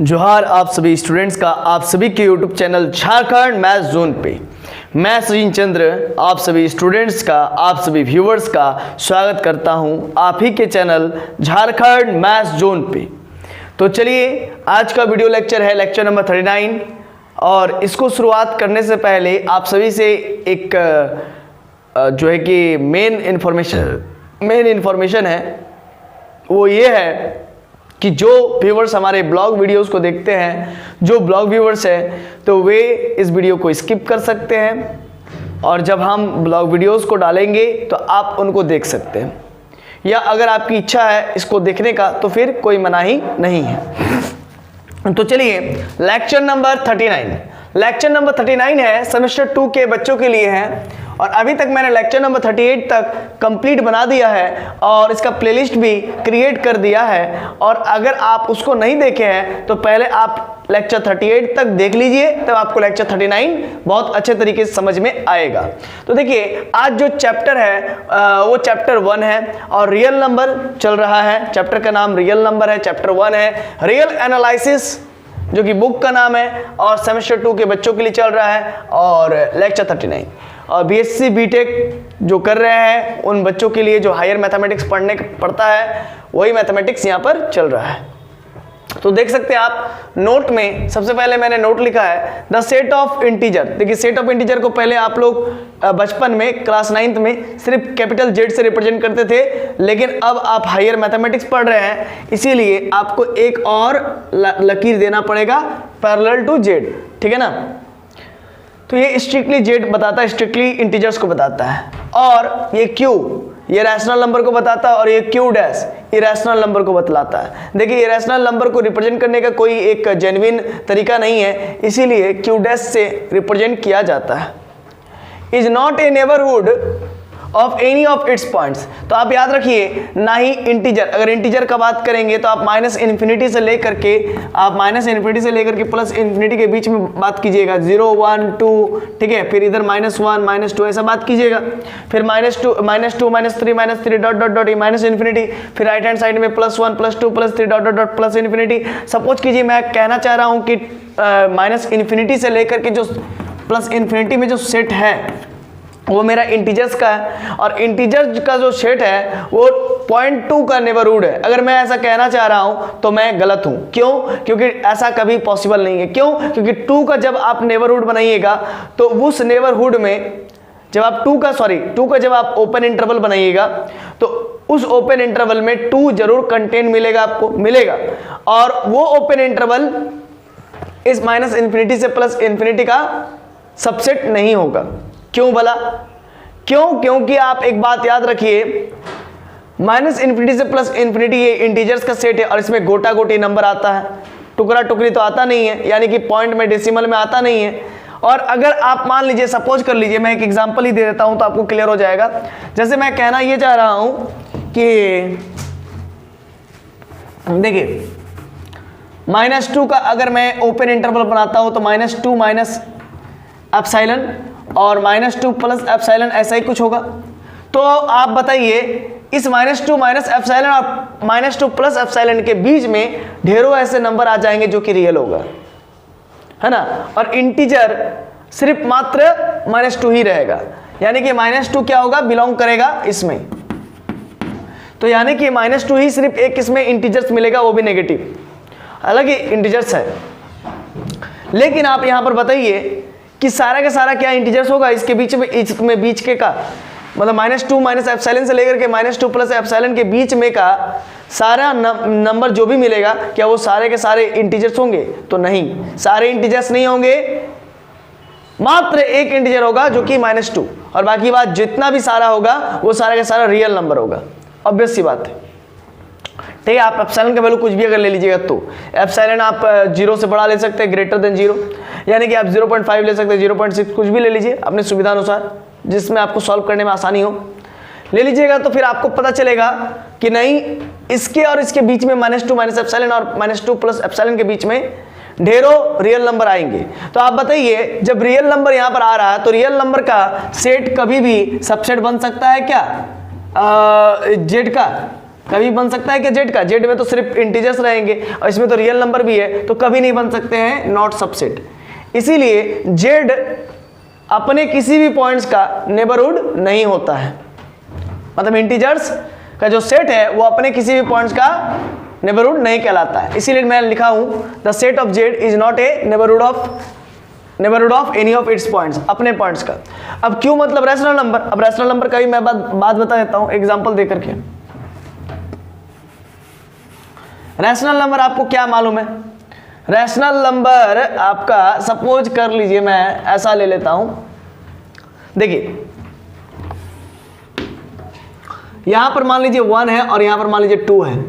जोहार आप सभी स्टूडेंट्स का आप सभी के YouTube channel Jharkhand maths zone पे मैं सचिन चंद्र आप सभी स्टूडेंट्स का आप सभी व्यूवर्स का स्वागत करता हूं आप ही के चैनल झारखंड मैथ्स जोन पे। तो चलिए आज का वीडियो लेक्चर है लेक्चर नंबर 39 और इसको शुरुआत करने से पहले आप सभी से एक जो है कि मेन इन्फॉर्मेशन है वो ये है कि जो व्यूवर्स हमारे ब्लॉग वीडियोस को देखते हैं, जो ब्लॉग व्यूवर्स हैं तो वे इस वीडियो को स्किप कर सकते हैं और जब हम ब्लॉग वीडियोस को डालेंगे तो आप उनको देख सकते हैं, या अगर आपकी इच्छा है इसको देखने का तो फिर कोई मनाही नहीं है। तो चलिए लेक्चर नंबर 39 है सेमेस्टर 2 के बच्चों के लिए है और अभी तक मैंने लेक्चर नंबर 38 तक कंप्लीट बना दिया है और इसका प्लेलिस्ट भी क्रिएट कर दिया है। और अगर आप उसको नहीं देखे हैं तो पहले आप लेक्चर 38 तक देख लीजिए, तब आपको लेक्चर 39 बहुत अच्छे तरीके से समझ में आएगा। तो देखिए आज जो चैप्टर है वो चैप्टर 1 है और रियल नंबर चल रहा है। चैप्टर का नाम रियल नंबर है, चैप्टर 1 है रियल एनालिसिस जो कि बुक का नाम है और सेमेस्टर 2 के बच्चों के लिए चल रहा है और लेक्चर 39 और बीएससी बीटेक जो कर रहे हैं उन बच्चों के लिए जो हायर मैथमेटिक्स पढ़ता है वही मैथमेटिक्स यहाँ पर चल रहा है। तो देख सकते हैं आप नोट में सबसे पहले मैंने नोट लिखा है द सेट ऑफ इंटीजर। देखिए सेट ऑफ इंटीजर को पहले आप लोग बचपन में क्लास 9th में सिर्फ कैपिटल जेड से रिप्रेजेंट करते थे, लेकिन अब आप हायर मैथमेटिक्स पढ़ रहे हैं इसीलिए आपको एक और लकीर देना पड़ेगा पैरेलल टू जेड, ठीक है ना। तो ये स्ट्रिक्टली जेड बताता है, स्ट्रिक्टली इंटीजर्स को बताता है और ये क्यू ये रैशनल नंबर को बताता है और ये क्यू डैश इरेशनल नंबर को बतलाता है। देखिए इरेशनल नंबर को रिप्रेजेंट करने का कोई एक जेन्युइन तरीका नहीं है, इसीलिए क्यू डैश से रिप्रेजेंट किया जाता है। Is not a neighbourhood of any of its points. तो आप याद रखिए ना ही इंटीजर, अगर इंटीजर का बात करेंगे तो आप माइनस इन्फिनिटी से लेकर के प्लस इन्फिनिटी के बीच में बात कीजिएगा, 0 1 2, ठीक है। फिर इधर -1 -2 ऐसा बात कीजिएगा, फिर -2 -3 dot dot dot minus infinity, फिर राइट हैंड साइड में +1 +2 +3 dot dot dot plus infinity. Suppose कीजिए मैं कहना चाह रहा हूँ कि माइनस इन्फिनिटी से लेकर के जो प्लस इन्फिनिटी में जो सेट है वो मेरा इंटीजर्स का है और इंटीजर्स का जो सेट है वो 0.2 का नेबरहुड है। अगर मैं ऐसा कहना चाह रहा हूं तो मैं गलत हूं। क्यों? क्योंकि ऐसा कभी पॉसिबल नहीं है। क्यों? क्योंकि 2 का जब आप नेबरहुड बनाइएगा तो उस नेबरहुड में जब आप 2 का जब आप ओपन इंटरवल बनाइएगा तो उस ओपन इंटरवल में 2 जरूर कंटेंट मिलेगा, आपको मिलेगा, और वो ओपन इंटरवल इस माइनस इन्फिनिटी से प्लस इन्फिनिटी का सबसेट नहीं होगा। क्यों भला? क्यों? क्योंकि आप एक बात याद रखिए, माइनस इन्फिनिटी से प्लस इन्फिनिटी ये इंटीजर्स का सेट है और इसमें गोटा गोटी नंबर आता है, टुकड़ा टुकड़ी तो आता नहीं है, यानी कि पॉइंट में डेसिमल में आता नहीं है। और अगर आप मान लीजिए, सपोज कर लीजिए, मैं एक एग्जांपल ही दे देता हूं तो आपको क्लियर हो जाएगा। जैसे मैं कहना ये चाह रहा हूं कि देखिए -2 का अगर मैं ओपन इंटरवल बनाता हूं तो -2 माइनस एप्सिलॉन और -2 प्लस एप्सिलॉन ऐसा ही कुछ होगा। तो आप बताइए इस -2 माइनस एप्सिलॉन और -2 प्लस एप्सिलॉन के बीच में ढेरों ऐसे नंबर आ जाएंगे जो कि रियल होगा, है ना। और इंटीजर सिर्फ मात्र -2 ही रहेगा, यानी कि -2 क्या होगा, बिलोंग करेगा इसमें। तो यानी कि -2 ही सिर्फ एक इसमें इंटीजर्स मिलेगा, वो भी नेगेटिव, हालांकि इंटीजर्स है। लेकिन आप यहां पर बताइए कि सारा का सारा क्या इंटीजर्स होगा, इसके बीच में, इसमें बीच के का मतलब -2 माइनस एप्सिलॉन से लेकर के -2 प्लस एप्सिलॉन के बीच में का सारा नंबर जो भी मिलेगा क्या वो सारे के सारे इंटीजर्स होंगे? तो नहीं, सारे इंटीजर्स नहीं होंगे, मात्र एक इंटीजर होगा जो कि -2, और बाकी बात जितना भी सारा होगा वो सारा का सारा रियल नंबर होगा। ऑब्वियस सी बात है, ठीक है। आप एप्सिलॉन का वैल्यू कुछ भी अगर ले लीजिएगा तो एप्सिलॉन आप 0 से बड़ा ले सकते हैं, ग्रेटर देन 0, यानी कि आप 0.5 ले सकते हैं, 0.6 कुछ भी ले लीजिए अपने सुविधा अनुसार, जिसमें आपको सॉल्व करने में आसानी हो, ले लीजिएगा। तो फिर आपको पता चलेगा कि नहीं, इसके और इसके बीच में -2 माइनस एप्सिलॉन और -2 प्लस एप्सिलॉन के बीच में ढेरों रियल नंबर आएंगे। तो आप बताइए जब रियल नंबर यहां पर आ रहा है तो रियल नंबर का सेट कभी भी सबसेट बन सकता है क्या जेड का? कभी बन सकता है कि जेड का, जेड में तो सिर्फ इंटीजर्स रहेंगे और इसमें तो रियल नंबर भी है, तो कभी नहीं बन सकते हैं नॉट सबसेट। इसीलिए जेड अपने किसी भी पॉइंट्स का नेबरहुड नहीं होता है, मतलब इंटीजर्स का जो सेट है वो अपने किसी भी पॉइंट्स का नेबरहुड नहीं कहलाता है। इसीलिए मैं लिखा हूं the set of Z is not a neighbourhood of any of its points, अपने पॉइंट्स का। अब क्यों, मतलब रैशनल नंबर। अब रैशनल नंबर का भी मैं बात बता देता हूं एग्जांपल देकर के। रैशनल नंबर आपको क्या मालूम है? रैशनल नंबर आपका, सपोज कर लीजिए मैं ऐसा ले लेता हूं, देखिए यहां पर मान लीजिए 1 है और यहां पर मान लीजिए 2 है,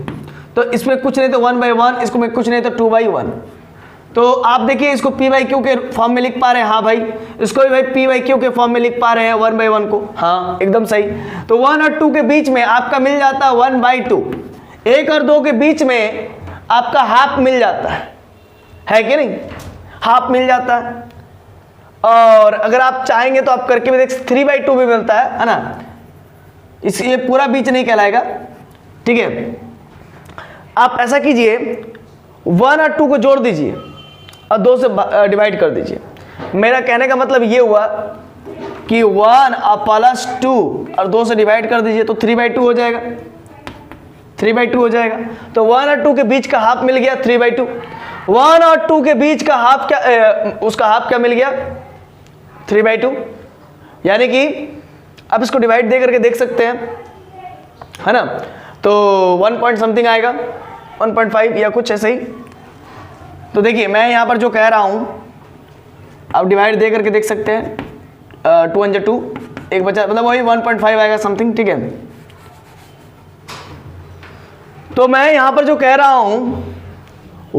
तो इसमें कुछ नहीं तो 1/1, इसको में कुछ नहीं तो 2/1। तो आप देखिए इसको p/q के फॉर्म में लिख पा रहे हैं, हाँ भाई। इसको भी भाई p/q के फॉर्म में लिख पा रहे हैं 1/1 को, हाँ एकदम सही। तो 1 और 2 के बीच में आपका मिल जाता है 1/2, 1 और 2 के बीच में आपका हाफ मिल जाता है कि नहीं? हाफ मिल जाता है। और अगर आप चाहेंगे तो आप करके भी देख, 3/2 भी मिलता है ना। ये पूरा बीच नहीं कहलाएगा, ठीक है। आप ऐसा कीजिए 1 और 2 को जोड़ दीजिए और 2 से डिवाइड कर दीजिए। मेरा कहने का मतलब ये हुआ कि 1 प्लस 2 और 2 से डिवाइड कर दीजिए तो 3/2 हो जाएगा, 3/2 हो जाएगा। तो 1 और 2 के बीच का हाफ मिल गया 3/2। 1 और 2 के बीच का हाफ क्या, उसका हाफ क्या मिल गया 3/2। यानी कि आप इसको डिवाइड दे करके देख सकते हैं, है ना। तो 1 पॉइंट समथिंग आएगा, 1.5 या कुछ ऐसे ही। तो देखिए मैं यहां पर जो कह रहा हूं आप डिवाइड दे करके देख सकते हैं, 2 × 2 एक बचा, मतलब वही 1.5 आएगा समथिंग, ठीक है। तो मैं यहां पर जो कह रहा हूं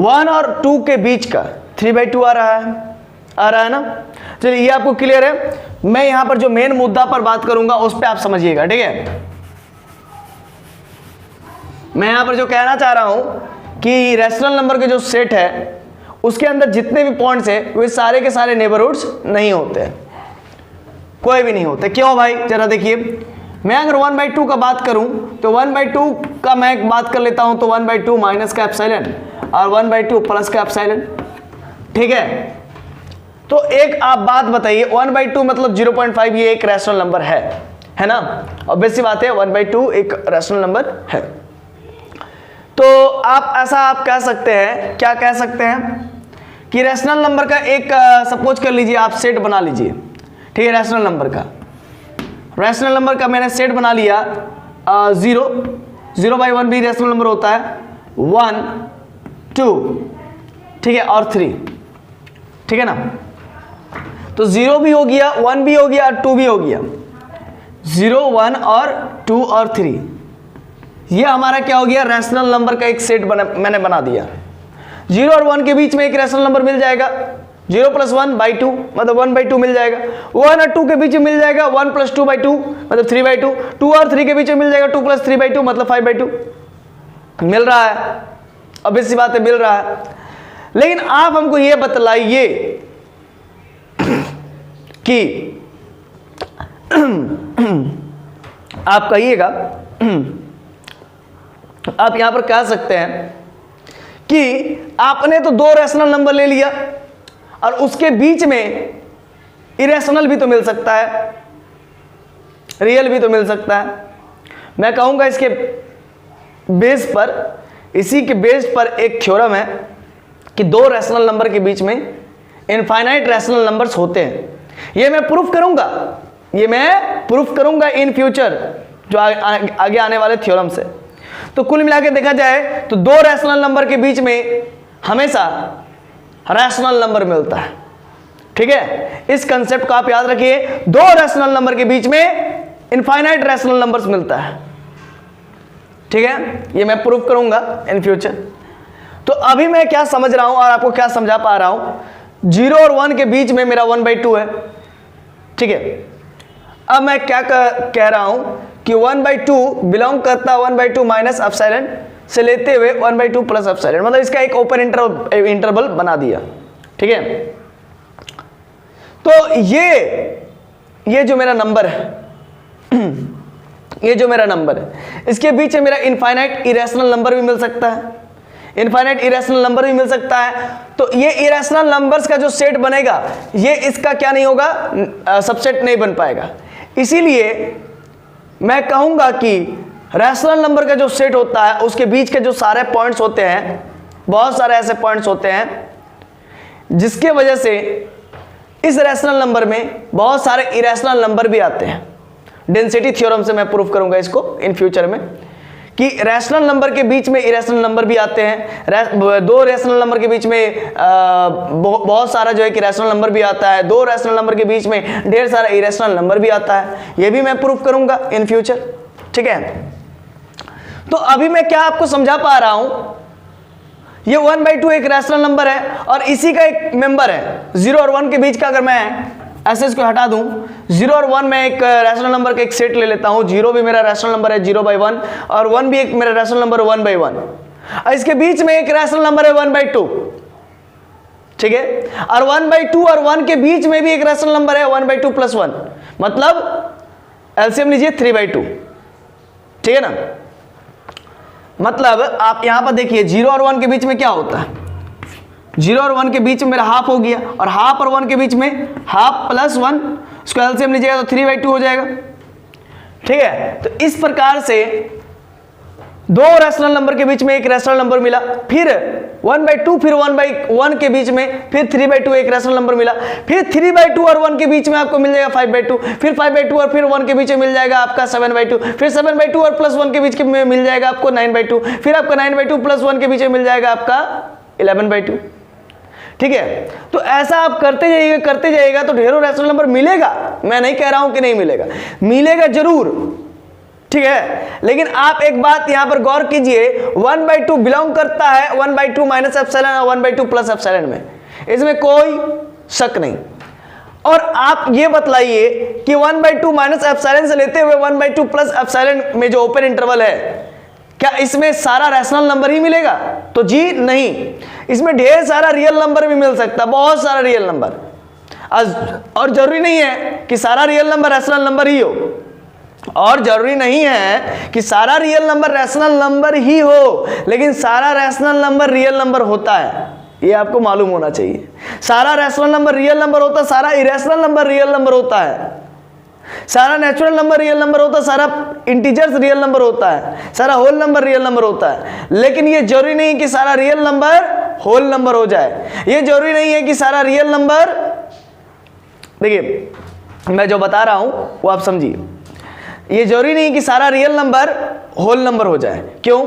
1 और 2 के बीच का 3/2 आ रहा है ना। चलिए ये आपको क्लियर है। मैं यहां पर जो मेन मुद्दा पर बात करूंगा उस पर आप समझिएगा, ठीक है। मैं यहां पर जो कहना चाह रहा हूं कि रैशनल नंबर के जो सेट है उसके अंदर जितने भी पॉइंट्स है वे सारे के सारे नेबरहुड्स नहीं होते, कोई भी नहीं होते। क्यों भाई, जरा देखिए। मैं अगर 1/2 का बात करूं तो 1/2 का मैं बात कर लेता हूं तो 1/2 माइनस का एप्सिलॉन और 1/2 प्लस का एप्सिलॉन, ठीक है। तो एक आप बात बताइए, 1/2 मतलब 0.5, ये एक रैशनल नंबर है ना। ऑब्वियस सी बात है 1/2 एक रैशनल नंबर है। तो आप ऐसा आप कह सकते हैं, क्या कह सकते हैं कि रैशनल नंबर का एक सपोज कर लीजिए आप सेट बना लीजिए, ठीक है। रैशनल नंबर का मैंने सेट बना लिया 0/1 भी रैशनल नंबर होता है, 1 2, ठीक है, और 3, ठीक है ना। तो 0 भी हो गया, 1 भी हो गया और 2 भी हो गया। 0 1 और 2 और 3, ये हमारा क्या हो गया, रैशनल नंबर का एक सेट मैंने बना दिया। 0 और 1 के बीच में एक रैशनल नंबर मिल जाएगा, 0 + 1/2 मतलब 1/2 मिल जाएगा। 1 और 2 के बीच में मिल जाएगा 1 + 2/2 मतलब 3/2। 2 और 3 के बीच में मिल जाएगा 2 + 3/2 मतलब 5/2। मिल रहा है, अब इसी बात है, मिल रहा है। लेकिन आप हमको ये बतलाइए कि आप कहिएगा, आप यहां पर कह सकते हैं कि आपने तो 2 रैशनल नंबर ले लिया और उसके बीच में इरेशनल भी तो मिल सकता है, रियल भी तो मिल सकता है। मैं कहूंगा इसके बेस पर, इसी के बेस पर एक थ्योरम है कि 2 रैशनल नंबर के बीच में इनफाइनाइट रैशनल नंबर्स होते हैं। ये मैं प्रूफ करूंगा इन फ्यूचर, जो आगे आने वाले थ्योरम से। तो कुल मिला के देखा जाए तो 2 रैशनल नंबर के बीच में हमेशा रैशनल नंबर मिलता है, ठीक है। इस कंसेप्ट को आप याद रखिए, 2 रैशनल नंबर के बीच में इनफाइनाइट रैशनल नंबर्स मिलता है, ठीक है। ये मैं प्रूफ करूंगा इन फ्यूचर। तो अभी मैं क्या समझ रहा हूं और आपको क्या समझा पा रहा हूं, 0 और 1 के बीच में मेरा 1/2 है, ठीक है। अब मैं क्या कह रहा हूं कि 1/2 बिलोंग करता है 1/2 माइनस एप्सिलॉन से लेते हुए 1/2 प्लस एप्सिलॉन, मतलब इसका एक ओपन इंटरवल बना दिया, ठीक है। तो ये जो मेरा नंबर है ये जो मेरा नंबर है इसके बीच में मेरा इनफाइनाइट इरेशनल नंबर भी मिल सकता है, इनफाइनाइट इरेशनल नंबर भी मिल सकता है। तो ये इरेशनल नंबर्स का जो सेट बनेगा ये इसका क्या नहीं होगा, सबसेट नहीं बन पाएगा। इसीलिए मैं कहूंगा कि रैशनल नंबर का जो सेट होता है उसके बीच के जो सारे पॉइंट्स होते हैं, बहुत सारे ऐसे पॉइंट्स होते हैं जिसके वजह से इस रैशनल नंबर में बहुत सारे इरेशनल नंबर भी आते हैं। डेंसिटी थ्योरम से मैं प्रूफ करूंगा इसको इन फ्यूचर में कि रैशनल नंबर के बीच में इरेशनल नंबर भी आते हैं। दो रैशनल नंबर के बीच में बहुत सारा जो है कि रैशनल नंबर भी आता है, दो रैशनल नंबर के बीच में ढेर सारा इरेशनल नंबर भी आता है। ये भी मैं प्रूफ करूंगा इन फ्यूचर, ठीक है। तो अभी मैं क्या आपको समझा पा रहा हूं, ये 1/2 एक रैशनल नंबर है और इसी का एक मेंबर है 0 और 1 के बीच का। अगर मैं ऐसे इसको हटा दूं, 0 और 1 में एक रैशनल नंबर का एक सेट ले लेता हूं। 0 भी मेरा रैशनल नंबर है 0/1 और 1 भी एक मेरा रैशनल नंबर 1/1 और इसके बीच में एक रैशनल नंबर है 1/2, ठीक है। और 1/2 और 1 के बीच में भी एक रैशनल नंबर है 1/2 + 1, मतलब एलसीएम लीजिए 3/2, ठीक है ना। मतलब आप यहां पर देखिए 0 और 1 के बीच में क्या होता है, 0 और 1 के बीच में मेरा हाफ हो गया और हाफ और 1 के बीच में हाफ + 1, इसको एलसीएम लीजिएगा तो 3/2 हो जाएगा, ठीक है। तो इस प्रकार से दो रैशनल नंबर के बीच में एक रैशनल नंबर मिला, फिर 1/2, फिर 1/1 के बीच में फिर 3/2 एक रैशनल नंबर मिला, फिर 3/2 और 1 के बीच में आपको मिल जाएगा 5/2, फिर 5/2 और फिर 1 के बीच में मिल जाएगा आपका 7/2, फिर 7/2 और +1 के बीच में मिल जाएगा आपको 9/2, फिर आपका 9/2 + 1 के बीच में मिल जाएगा आपका 11/2, ठीक है। तो ऐसा आप करते जाइएगा तो ढेरों रैशनल नंबर मिलेगा। मैं नहीं कह रहा हूं कि नहीं मिलेगा, मिलेगा जरूर, ठीक है। लेकिन आप एक बात यहां पर गौर कीजिए, 1/2 बिलोंग करता है 1/2 - एप्सिलॉन और 1/2 + एप्सिलॉन में, इसमें कोई शक नहीं। और आप ये बतलाइए कि 1/2 - एप्सिलॉन से लेते हुए 1/2 + एप्सिलॉन में जो ओपन इंटरवल है, क्या इसमें सारा रैशनल नंबर ही मिलेगा? तो जी नहीं, इसमें ढेर सारा रियल नंबर भी मिल सकता है, बहुत सारा रियल नंबर। और जरूरी नहीं है कि सारा रियल नंबर रैशनल नंबर ही हो, और जरूरी नहीं है कि सारा रियल नंबर रैशनल नंबर ही हो, लेकिन सारा रैशनल नंबर रियल नंबर होता है, ये आपको मालूम होना चाहिए। सारा रैशनल नंबर रियल नंबर होता है, सारा इरेशनल नंबर रियल नंबर होता है, सारा नेचुरल नंबर रियल नंबर होता है, सारा इंटीजर्स रियल नंबर होता है, सारा होल नंबर रियल नंबर होता है। लेकिन ये जरूरी नहीं कि सारा रियल नंबर होल नंबर हो जाए, ये जरूरी नहीं है कि सारा रियल नंबर, देखिए मैं जो बता रहा हूं वो आप समझिए, ये जरूरी नहीं कि सारा रियल नंबर होल नंबर हो जाए। क्यों?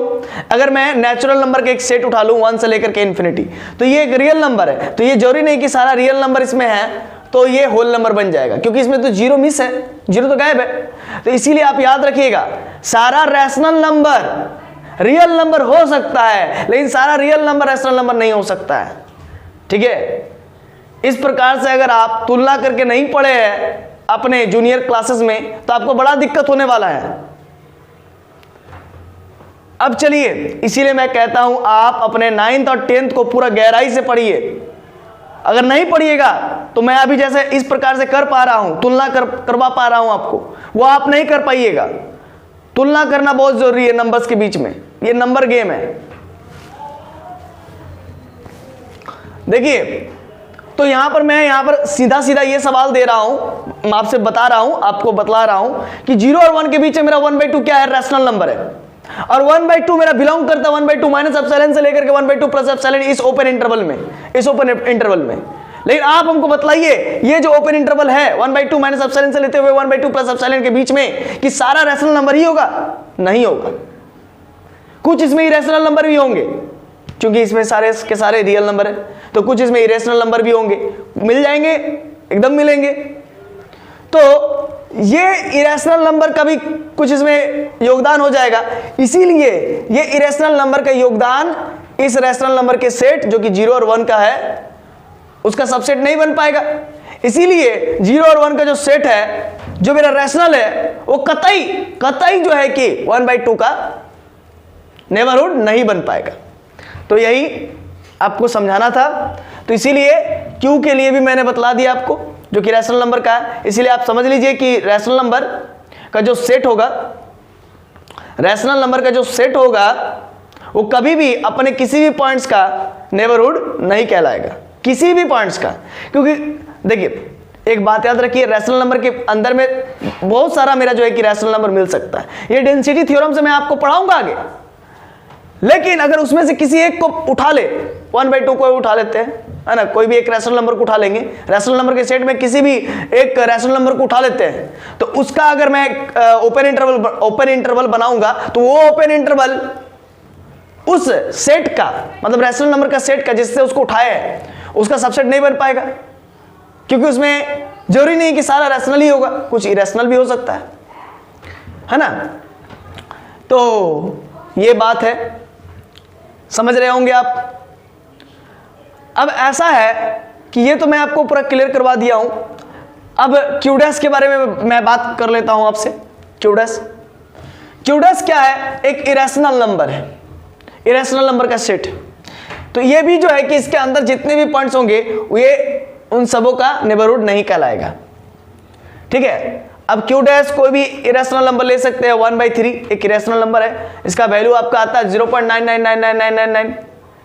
अगर मैं नेचुरल नंबर का एक सेट उठा लूं 1 से लेकर के इन्फिनिटी, तो ये एक रियल नंबर है, तो ये जरूरी नहीं कि सारा रियल नंबर इसमें है तो ये होल नंबर बन जाएगा, क्योंकि इसमें तो 0 मिस है, 0 तो गायब है। तो इसीलिए आप याद रखिएगा, सारा रैशनल नंबर रियल नंबर हो सकता है, लेकिन सारा रियल नंबर रैशनल नंबर नहीं हो सकता है, ठीक है। इस प्रकार से अगर आप तुलना करके नहीं पढ़े हैं अपने जूनियर क्लासेस में तो आपको बड़ा दिक्कत होने वाला है। अब चलिए, इसीलिए मैं कहता हूं आप अपने 9th और 10th को पूरा गहराई से पढ़िए। अगर नहीं पढ़िएगा तो मैं अभी जैसे इस प्रकार से कर पा रहा हूं, तुलना करवा पा रहा हूं आपको, वो आप नहीं कर पाइएगा। तुलना करना बहुत जरूरी है नंबर्स के बीच में, ये नंबर गेम है। देखिए, तो यहां पर मैं सीधा सीधा ये सवाल दे रहा हूं, मैं आपसे बता रहा हूं, आपको बतला रहा हूं कि 0 और 1 के बीच में मेरा 1/2 क्या है, रैशनल नंबर है, और 1/2 मेरा बिलोंग करता है 1/2 - एप्सिलॉन से लेकर के 1/2 + एप्सिलॉन इस ओपन इंटरवल में, इस ओपन इंटरवल में। लेकिन आप हमको बतलाइए, ये जो ओपन इंटरवल है 1/2 - एप्सिलॉन से लेते हुए 1/2 + एप्सिलॉन के बीच में, कि सारा रैशनल नंबर ही होगा? नहीं होगा, कुछ इसमें इरेशनल नंबर भी होंगे, क्योंकि इसमें सारे के सारे रियल नंबर है, तो कुछ इसमें इरेशनल नंबर भी होंगे, मिल जाएंगे, एकदम मिलेंगे। तो ये इरेशनल नंबर का भी कुछ इसमें योगदान हो जाएगा, इसीलिए ये इरेशनल नंबर का योगदान इस रैशनल नंबर के सेट जो कि 0 और 1 का है उसका सबसेट नहीं बन पाएगा। इसीलिए 0 और 1 का जो सेट है, जो मेरा रैशनल है, वो कतई जो है कि 1/2 का नेबरहुड नहीं बन पाएगा। तो यही आपको समझाना था। तो इसीलिए Q के लिए भी मैंने बतला दिया आपको, जो कि रैशनल नंबर का है। इसीलिए आप समझ लीजिए कि रैशनल नंबर का जो सेट होगा रैशनल नंबर का जो सेट होगा वो कभी भी अपने किसी भी पॉइंट्स का नेबरहुड नहीं कहलाएगा, किसी भी पॉइंट्स का। क्योंकि देखिए एक बात याद रखिए, रैशनल नंबर के अंदर में बहुत सारा मेरा जो है कि रैशनल नंबर मिल सकता है, ये डेंसिटी थ्योरम से मैं आपको पढ़ाऊंगा आगे। लेकिन अगर उसमें से किसी एक को उठा ले, 1/2 को उठा लेते हैं, है ना, कोई भी एक रैशनल नंबर को उठा लेंगे, रैशनल नंबर के सेट में किसी भी एक रैशनल नंबर को उठा लेते हैं, तो उसका अगर मैं ओपन इंटरवल बनाऊंगा तो वो ओपन इंटरवल उस सेट का, मतलब रैशनल नंबर का सेट का जिससे उसको उठाया है, उसका सबसेट नहीं बन पाएगा। क्योंकि उसमें जरूरी नहीं कि सारा रैशनल ही होगा, कुछ इरेशनल भी हो सकता है ना। तो ये बात है, समझ रहे होंगे आप। अब ऐसा है कि ये तो मैं आपको पूरा क्लियर करवा दिया हूं। अब क्यू डैश के बारे में मैं बात कर लेता हूं आपसे। क्यू डैश क्या है? एक इरेशनल नंबर है, इरेशनल नंबर का सेट। तो ये भी जो है कि इसके अंदर जितने भी पॉइंट्स होंगे ये उन सबों का नेबरहुड नहीं कहलाएगा, ठीक है। अब क्यू डैश कोई भी इरेशनल नंबर ले सकते हैं, 1/3 एक इरेशनल नंबर है, इसका वैल्यू आपका आता है 0.999999,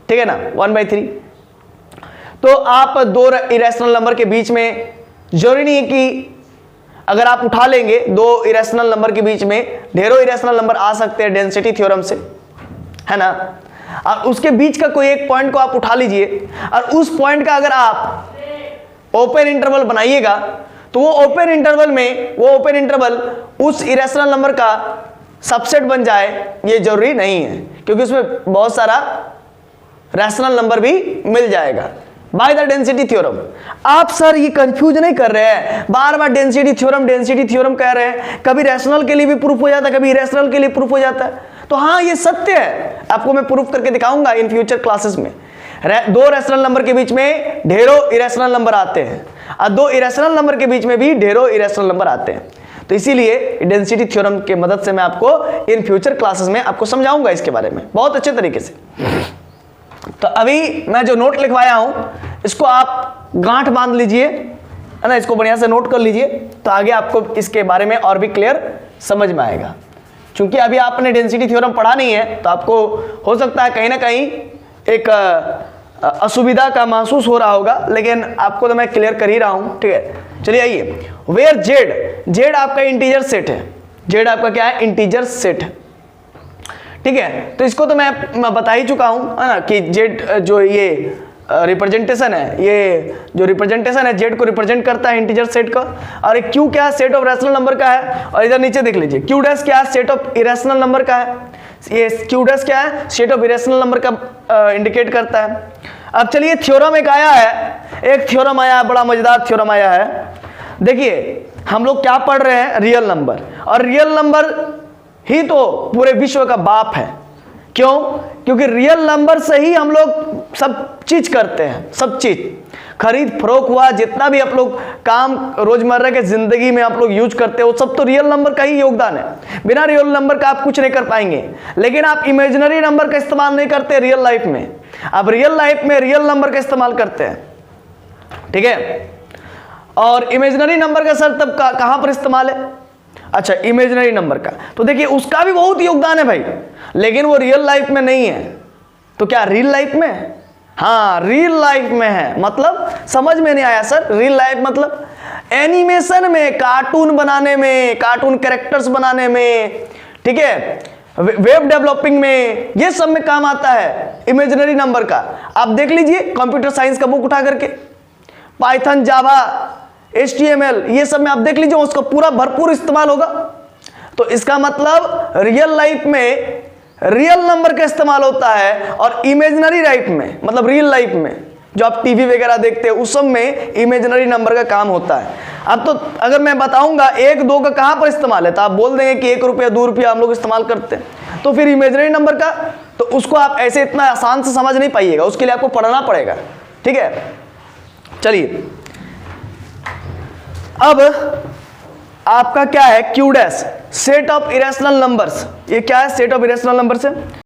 ठीक है ना, 1/3। तो आप दो इरेशनल नंबर के बीच में जरूरी नहीं है कि अगर आप उठा लेंगे दो इरेशनल नंबर के बीच में ढेरों इरेशनल नंबर आ सकते हैं डेंसिटी थ्योरम से, है ना। और उसके बीच का कोई एक पॉइंट को आप उठा लीजिए और उस पॉइंट का अगर आप ओपन इंटरवल बनाइएगा तो वो ओपन इंटरवल उस इरेशनल नंबर का सबसेट बन जाए, ये जरूरी नहीं है, क्योंकि उसमें बहुत सारा रैशनल नंबर भी मिल जाएगा बाय द डेंसिटी थ्योरम। आप सर ये कंफ्यूज नहीं कर रहे हैं, बार बार डेंसिटी थ्योरम कह रहे हैं, कभी रैशनल के लिए भी प्रूफ हो जाता है, कभी इरेशनल के लिए प्रूफ हो जाता है। तो हाँ ये सत्य है, आपको मैं प्रूफ करके दिखाऊंगा इन फ्यूचर क्लासेस में। दो रैशनल नंबर के बीच में ढेरों इरेशनल नंबर आते हैं और दो इरेशनल नंबर के बीच में भी ढेरों इरेशनल नंबर आते हैं। तो इसीलिए डेंसिटी थ्योरम के मदद से मैं आपको इन फ्यूचर क्लासेस में आपको समझाऊंगा इसके बारे में बहुत अच्छे तरीके से। तो अभी मैं जो नोट लिखवाया हूं इसको आप गांठ बांध लीजिए, है ना, इसको बढ़िया से नोट कर लीजिए, तो आगे आपको इसके बारे में और भी क्लियर समझ में आएगा। क्योंकि अभी आपने डेंसिटी थ्योरम पढ़ा नहीं है तो आपको हो सकता है कहीं ना कहीं एक असुविधा का महसूस हो रहा होगा, लेकिन आपको तो मैं क्लियर कर ही रहा हूं, ठीक है। चलिए आइए, वेयर जेड आपका इंटीजर सेट है, जेड आपका क्या है? इंटीजर सेट है, ठीक है। तो इसको तो मैं बता ही चुका हूं, है ना, कि जेड जो ये रिप्रेजेंटेशन है, ये जो रिप्रेजेंटेशन है जेड को रिप्रेजेंट करता है इंटीजर सेट का। और एक क्यू क्या है? सेट ऑफ रैशनल नंबर का है। और इधर नीचे देख लीजिए क्यू डैश क्या है? सेट ऑफ इरेशनल नंबर का है। ये क्यू डैश क्या है? सेट ऑफ इरेशनल नंबर का इंडिकेट करता है। अब चलिए थ्योरम एक आया है, एक थ्योरम आया है, बड़ा मजेदार थ्योरम आया है। देखिए हम लोग क्या पढ़ रहे हैं? Real number. और रियल नंबर ही तो पूरे विश्व का बाप है। क्यों? क्योंकि रियल नंबर से ही हम लोग सब चीज करते हैं, सब चीज खरीद फरोख्त हुआ, जितना भी आप लोग काम रोजमर्रा के जिंदगी में आप लोग यूज करते हो, सब तो रियल नंबर का ही योगदान है। बिना रियल नंबर का आप कुछ नहीं कर पाएंगे। लेकिन आप इमेजिनरी नंबर का इस्तेमाल नहीं करते रियल लाइफ में, आप रियल लाइफ में रियल नंबर का इस्तेमाल करते हैं, ठीक है। और इमेजिनरी नंबर का सर तब कहां पर इस्तेमाल है? अच्छा, इमेजिनरी नंबर का तो देखिए उसका भी बहुत योगदान है भाई, लेकिन वो रियल लाइफ में नहीं है। तो क्या रियल लाइफ में? हाँ रियल लाइफ में है। मतलब समझ में नहीं आया सर? रियल लाइफ मतलब एनिमेशन में, कार्टून बनाने में, कार्टून कैरेक्टर्स बनाने में, ठीक है, वेब डेवलपिंग में, ये सब में काम आता है इमेजिनरी नंबर का। आप देख लीजिए कंप्यूटर साइंस का बुक उठा करके, पाइथन, जावा, HTML, ये सब में आप देख लीजिए उसका पूरा भरपूर इस्तेमाल होगा। तो इसका मतलब रियल लाइफ में रियल नंबर का इस्तेमाल होता है और इमेजिनरी लाइफ में, मतलब रियल लाइफ में जो आप टीवी वगैरह देखते हैं उस सब में इमेजिनरी नंबर का काम होता है। अब तो अगर मैं बताऊंगा 1, 2 का कहां पर इस्तेमाल है तो आप बोल देंगे कि 1 रुपया 2 रुपया हम लोग इस्तेमाल करते हैं। तो फिर इमेजिनरी नंबर का तो उसको आप ऐसे इतना आसान से समझ नहीं पाइएगा, उसके लिए आपको पढ़ना पड़ेगा, ठीक है। चलिए अब आपका क्या है? Q dash, set of irrational numbers. ये क्या है? सेट ऑफ इरेशनल नंबर्स है।